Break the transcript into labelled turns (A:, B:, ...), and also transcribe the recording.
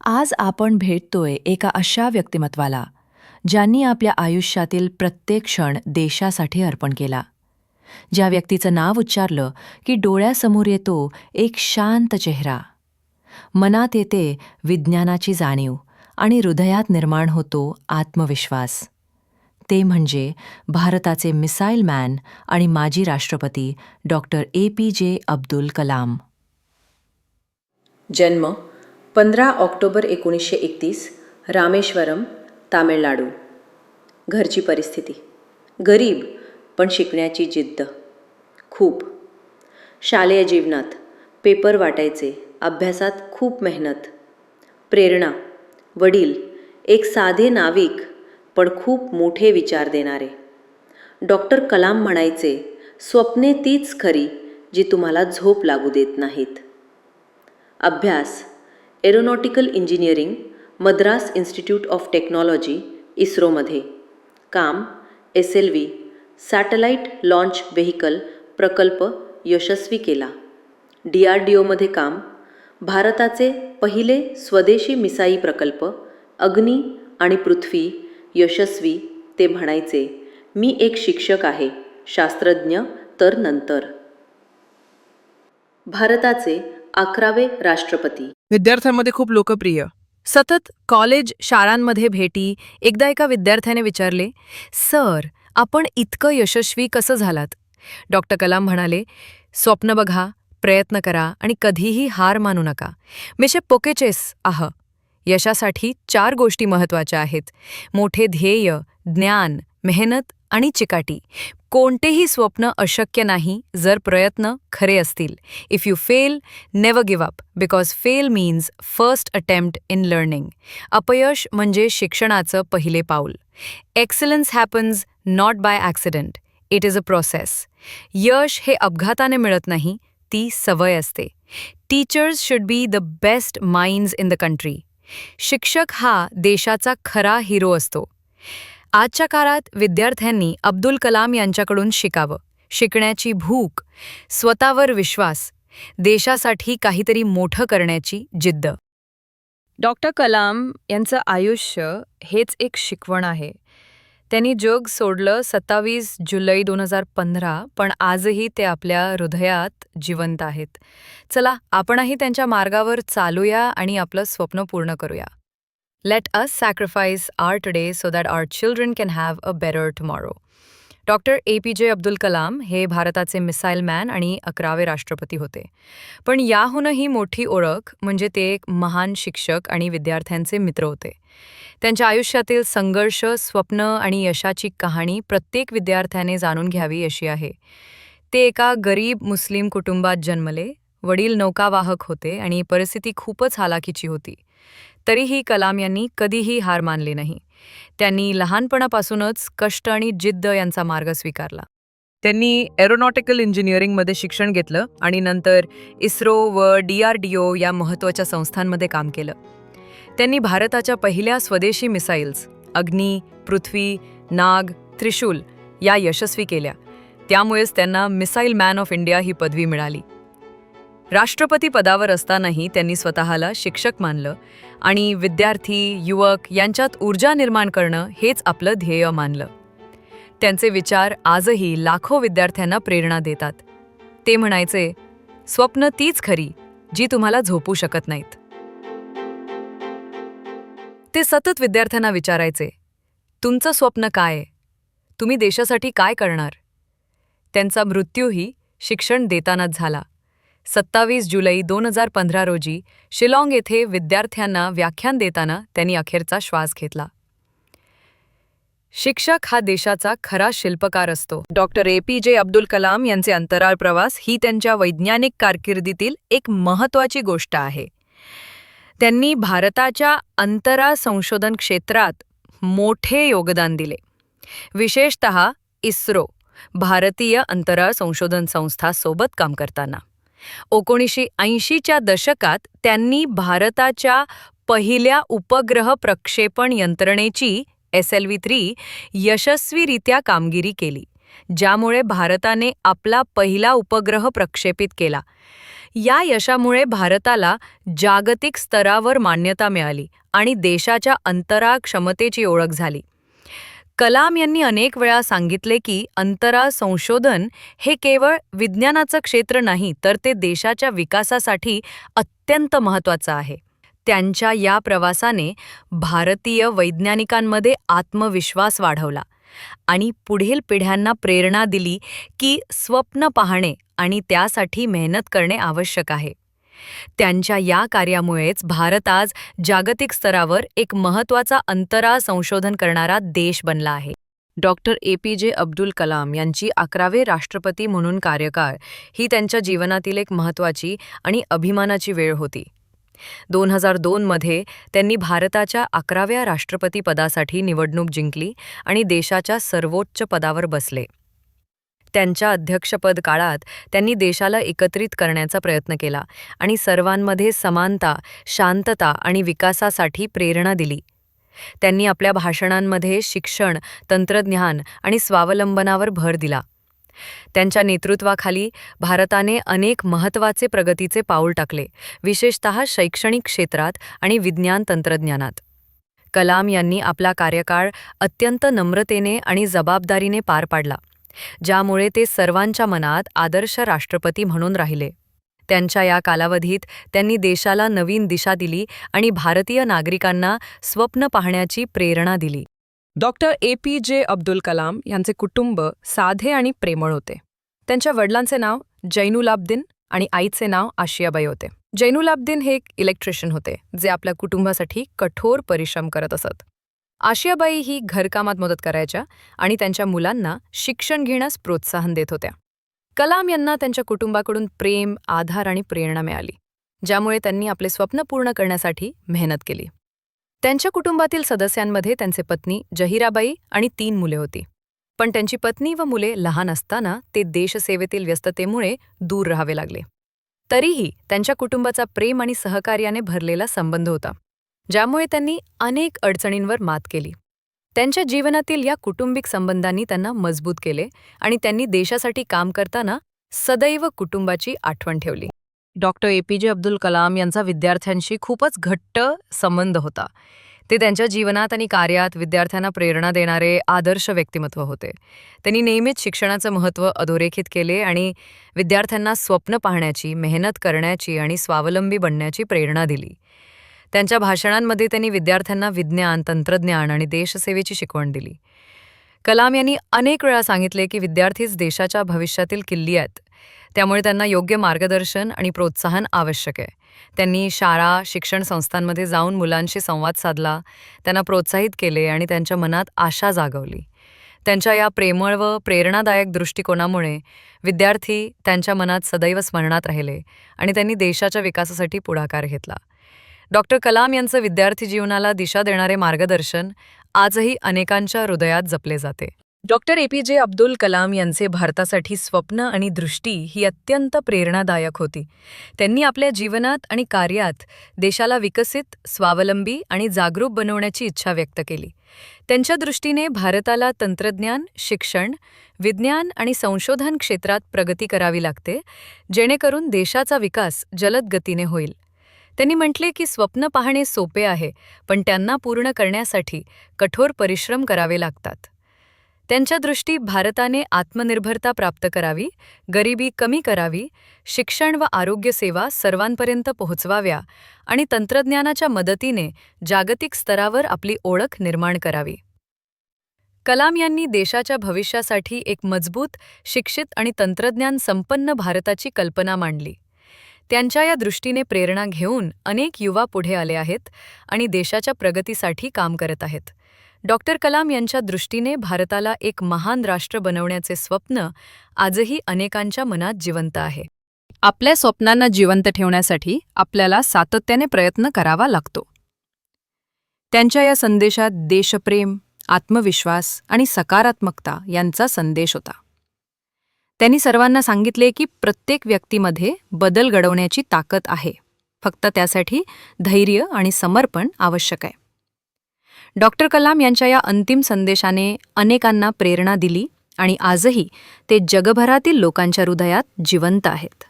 A: आज आपण भेटतोय एका अशा व्यक्तिमत्वाला ज्यांनी आपल्या आयुष्यातील प्रत्येक क्षण देशासाठी अर्पण केला. ज्या व्यक्तीचं नाव उच्चारलं की डोळ्यासमोर येतो एक शांत चेहरा, मनात येते विज्ञानाची जाणीव आणि हृदयात निर्माण होतो आत्मविश्वास. ते म्हणजे भारताचे मिसाईल मॅन आणि माजी राष्ट्रपती डॉक्टर APJ अब्दुल कलाम.
B: जन्म 15 ऑक्टोबर 1931, रामेश्वरम, तामिळनाडू. घरची परिस्थिती गरीब पण शिकण्याची जिद्द खूप. शालेय जीवनात पेपर वाटायचे, अभ्यासात खूप मेहनत. प्रेरणा वडील, एक साधे नाविक पण खूप मोठे विचार देणारे. डॉक्टर कलाम म्हणायचे, स्वप्ने तीच खरी जी तुम्हाला झोप लागू देत नाहीत. अभ्यास aeronautical engineering, Madras institute of technology, इस्रोमध्ये. काम SLV, सॅटेलाइट लॉन्च व्हेकल प्रकल्प यशस्वी केला. DRDOमध्ये काम, भारताचे पहिले स्वदेशी मिसाईल प्रकल्प अग्नी आणि पृथ्वी यशस्वी. ते म्हणायचे, मी एक शिक्षक आहे, शास्त्रज्ञ तर नंतर. भारताचे 11वे राष्ट्रपती.
C: विद्यार्थ्यांमध्ये खूप लोकप्रिय. सतत कॉलेज शाळांमध्ये भेटी. एकदा एका विद्यार्थ्याने विचारले, सर, आपण इतकं यशस्वी कसं झालात? डॉक्टर कलाम म्हणाले, स्वप्न बघा, प्रयत्न करा आणि कधीही हार मानू नका. मिशे पोकेचेस आह. यशासाठी 4 गोष्टी महत्त्वाच्या आहेत: मोठे ध्येय, ज्ञान, मेहनत आणि चिकाटी. कोणतेही स्वप्न अशक्य नाही जर प्रयत्न खरे असतील. If you fail, never give up, because fail means first attempt in learning. अपयश म्हणजे शिक्षणाचं पहिले पाऊल. Excellence happens not by accident, it is a process. यश हे अपघाताने मिळत नाही, ती सवय असते. Teachers should be the best minds in the country. शिक्षक हा देशाचा खरा हिरो असतो. आजच्या काळात विद्यार्थ्यांनी अब्दुल कलाम यांच्याकडून शिकावं. शिकण्याची भूक, स्वतःवर विश्वास, देशासाठी काहीतरी मोठं करण्याची जिद्द. डॉक्टर कलाम यांचं आयुष्य हेच एक शिकवण आहे. त्यांनी जग सोडलं 27 जुलै 2015, पण आजही ते आपल्या हृदयात जिवंत आहेत. चला, आपणही त्यांच्या मार्गावर चालूया आणि आपलं स्वप्न पूर्ण करूया. Let us sacrifice our today so that our children can have a better tomorrow. Doctor APJ Abdul Kalam हे भारताचे मिसाईल मॅन आणि 11वे राष्ट्रपती होते. पण याहूनही मोठी ओळख म्हणजे ते एक महान शिक्षक आणि विद्यार्थ्यांचे मित्र होते. त्यांच्या आयुष्यातील संघर्ष, स्वप्न आणि यशाची कहाणी प्रत्येक विद्यार्थ्याने जाणून घ्यावी अशी आहे. ते एका गरीब मुस्लिम कुटुंबात जन्मले. वडील नौकावाहक होते आणि परिस्थिती खूपच हालाकीची होती. तरीही कलाम यांनी कधीही हार मानली नाही. त्यांनी लहानपणापासूनच कष्ट आणि जिद्द यांचा मार्ग स्वीकारला. त्यांनी एरोनॉटिकल इंजिनिअरिंगमध्ये शिक्षण घेतलं आणि नंतर इस्रो व DRDO या महत्त्वाच्या संस्थांमध्ये काम केलं. त्यांनी भारताच्या पहिल्या स्वदेशी मिसाईल्स अग्नी, पृथ्वी, नाग, त्रिशूल या यशस्वी केल्या. त्यामुळेच त्यांना मिसाईल मॅन ऑफ इंडिया ही पदवी मिळाली. राष्ट्रपती पदावर असतानाही त्यांनी स्वतःला शिक्षक मानलं आणि विद्यार्थी, युवक यांच्यात ऊर्जा निर्माण करणं हेच आपलं ध्येय मानलं. त्यांचे विचार आजही लाखो विद्यार्थ्यांना प्रेरणा देतात. ते म्हणायचे, स्वप्न तीच खरी जी तुम्हाला झोपू शकत नाहीत. ते सतत विद्यार्थ्यांना विचारायचे, तुमचं स्वप्न काय आहे? तुम्ही देशासाठी काय करणार? त्यांचा मृत्यूही शिक्षण देतानाच झाला. 27 जुलै 2015 रोजी शिलाँग येथे विद्यार्थ्यांना व्याख्यान देताना त्यांनी अखेरचा श्वास घेतला. शिक्षक हा देशाचा खरा शिल्पकार असतो. डॉक्टर APJ अब्दुल कलाम यांचे अंतराळ प्रवास ही त्यांच्या वैज्ञानिक कारकिर्दीतील एक महत्त्वाची गोष्ट आहे. त्यांनी भारताच्या अंतराळ संशोधन क्षेत्रात मोठे योगदान दिले. विशेषतः इस्रो, भारतीय अंतराळ संशोधन संस्था सोबत काम करताना 1980च्या दशकात त्यांनी भारताच्या पहिल्या उपग्रह प्रक्षेपण यंत्रणेची SLV-3 यशस्वीरित्या कामगिरी केली. ज्यामुळे भारताने आपला पहिला उपग्रह प्रक्षेपित केला. या यशामुळे भारताला जागतिक स्तरावर मान्यता मिळाली आणि देशाच्या अंतराळ क्षमतेची ओळख झाली. कलाम यांनी अनेक वेळा सांगितले की अंतराळ संशोधन हे केवळ विज्ञानाचं क्षेत्र नाही, तर ते देशाच्या विकासासाठी अत्यंत महत्त्वाचं आहे. त्यांच्या या प्रवासाने भारतीय वैज्ञानिकांमध्ये आत्मविश्वास वाढवला आणि पुढील पिढ्यांना प्रेरणा दिली की स्वप्न पाहणे आणि त्यासाठी मेहनत करणे आवश्यक आहे. त्यांच्या या कार्यामुळेच भारत आज जागतिक स्तरावर एक महत्त्वाचा अंतराळ संशोधन करणारा देश बनला आहे. डॉक्टर APJ अब्दुल कलाम यांची 11वे राष्ट्रपती म्हणून कार्यकाळ ही त्यांच्या जीवनातील एक महत्त्वाची आणि अभिमानाची वेळ होती. 2002 मध्ये त्यांनी भारताच्या 11व्या राष्ट्रपती पदासाठी निवडणूक जिंकली आणि देशाच्या सर्वोच्च पदावर बसले. त्यांच्या अध्यक्षपद काळात त्यांनी देशाला एकत्रित करण्याचा प्रयत्न केला आणि सर्वांमध्ये समानता, शांतता आणि विकासासाठी प्रेरणा दिली. त्यांनी आपल्या भाषणांमध्ये शिक्षण, तंत्रज्ञान आणि स्वावलंबनावर भर दिला. त्यांच्या नेतृत्वाखाली भारताने अनेक महत्त्वाचे प्रगतीचे पाऊल टाकले, विशेषतः शैक्षणिक क्षेत्रात आणि विज्ञान तंत्रज्ञानात. कलाम यांनी आपला कार्यकाळ अत्यंत नम्रतेने आणि जबाबदारीने पार पाडला, ज्यामुळे ते सर्वांच्या मनात आदर्श राष्ट्रपती म्हणून राहिले. त्यांच्या या कालावधीत त्यांनी देशाला नवीन दिशा दिली आणि भारतीय नागरिकांना स्वप्न पाहण्याची प्रेरणा दिली. डॉक्टर APJ अब्दुल कलाम यांचे कुटुंब साधे आणि प्रेमळ होते. त्यांच्या वडिलांचे नाव जैनुलाब्दीन आणि आईचे नाव आशियाबाई होते. जैनुलाब्दीन हे एक इलेक्ट्रिशियन होते, जे आपल्या कुटुंबासाठी कठोर परिश्रम करत असत. आशियाबाई ही घरकामात मदत करायच्या आणि त्यांच्या मुलांना शिक्षण घेण्यास प्रोत्साहन देत होत्या. कलाम यांना त्यांच्या कुटुंबाकडून प्रेम, आधार आणि प्रेरणा मिळाली, ज्यामुळे त्यांनी आपले स्वप्न पूर्ण करण्यासाठी मेहनत केली. त्यांच्या कुटुंबातील सदस्यांमध्ये त्यांचे पत्नी जहीराबाई आणि 3 मुले होती. पण त्यांची पत्नी व मुले लहान असताना ते देशसेवेतील व्यस्ततेमुळे दूर राहावे लागले. तरीही त्यांच्या कुटुंबाचा प्रेम आणि सहकार्याने भरलेला संबंध होता, ज्यामुळे त्यांनी अनेक अडचणींवर मात केली. त्यांच्या जीवनातील या कौटुंबिक संबंधांनी त्यांना मजबूत केले आणि त्यांनी देशासाठी काम करताना सदैव कुटुंबाची आठवण ठेवली. डॉक्टर APJ अब्दुल कलाम यांचा विद्यार्थ्यांशी खूपच घट्ट संबंध होता. ते त्यांच्या जीवनात आणि कार्यात विद्यार्थ्यांना प्रेरणा देणारे आदर्श व्यक्तिमत्व होते. त्यांनी नेहमीच शिक्षणाचं महत्त्व अधोरेखित केले आणि विद्यार्थ्यांना स्वप्न पाहण्याची, मेहनत करण्याची आणि स्वावलंबी बनण्याची प्रेरणा दिली. त्यांच्या भाषणांमध्ये त्यांनी विद्यार्थ्यांना विज्ञान, तंत्रज्ञान आणि देशसेवेची शिकवण दिली. कलाम यांनी अनेक वेळा सांगितले की विद्यार्थीच देशाच्या भविष्यातील किल्ली आहेत, त्यामुळे त्यांना योग्य मार्गदर्शन आणि प्रोत्साहन आवश्यक आहे. त्यांनी शाळा, शिक्षण संस्थांमध्ये जाऊन मुलांशी संवाद साधला, त्यांना प्रोत्साहित केले आणि त्यांच्या मनात आशा जागवली. त्यांच्या या प्रेमळ व प्रेरणादायक दृष्टिकोनामुळे विद्यार्थी त्यांच्या मनात सदैव स्मरणात राहिले आणि त्यांनी देशाच्या विकासासाठी पुढाकार घेतला. डॉक्टर कलाम यांचं विद्यार्थी जीवनाला दिशा देणारे मार्गदर्शन आजही अनेकांच्या हृदयात जपले जाते. डॉक्टर APJ अब्दुल कलाम यांचे भारतासाठी स्वप्न आणि दृष्टी ही अत्यंत प्रेरणादायक होती. त्यांनी आपल्या जीवनात आणि कार्यात देशाला विकसित, स्वावलंबी आणि जागरूक बनवण्याची इच्छा व्यक्त केली. त्यांच्या दृष्टीने भारताला तंत्रज्ञान, शिक्षण, विज्ञान आणि संशोधन क्षेत्रात प्रगती करावी लागते, जेणेकरून देशाचा विकास जलद गतीने होईल. त्यांनी म्हटले की स्वप्न पाहणे सोपे आहे, पण त्यांना पूर्ण करण्यासाठी कठोर परिश्रम करावे लागतात. त्यांच्या दृष्टी भारताने आत्मनिर्भरता प्राप्त करावी, गरिबी कमी करावी, शिक्षण व आरोग्य सेवा सर्वांपर्यंत पोहोचवाव्या आणि तंत्रज्ञानाच्या मदतीने जागतिक स्तरावर आपली ओळख निर्माण करावी. कलाम यांनी देशाच्या भविष्यासाठी एक मजबूत, शिक्षित आणि तंत्रज्ञान संपन्न भारताची कल्पना मांडली. त्यांच्या या दृष्टीने प्रेरणा घेऊन अनेक युवा पुढे आले आहेत आणि देशाच्या प्रगतीसाठी काम करत आहेत. डॉक्टर कलाम यांच्या दृष्टीने भारताला एक महान राष्ट्र बनवण्याचे स्वप्न आजही अनेकांच्या मनात जिवंत आहे. आपल्या स्वप्नांना जिवंत ठेवण्यासाठी आपल्याला सातत्याने प्रयत्न करावा लागतो. त्यांच्या या संदेशात देशप्रेम, आत्मविश्वास आणि सकारात्मकता यांचा संदेश होता. त्यांनी सर्वांना सांगितले की प्रत्येक व्यक्तीमध्ये बदल घडवण्याची ताकद आहे, फक्त त्यासाठी धैर्य आणि समर्पण आवश्यक आहे. डॉक्टर कलाम यांच्या या अंतिम संदेशाने अनेकांना प्रेरणा दिली आणि आजही ते जगभरातील लोकांच्या हृदयात जिवंत आहेत.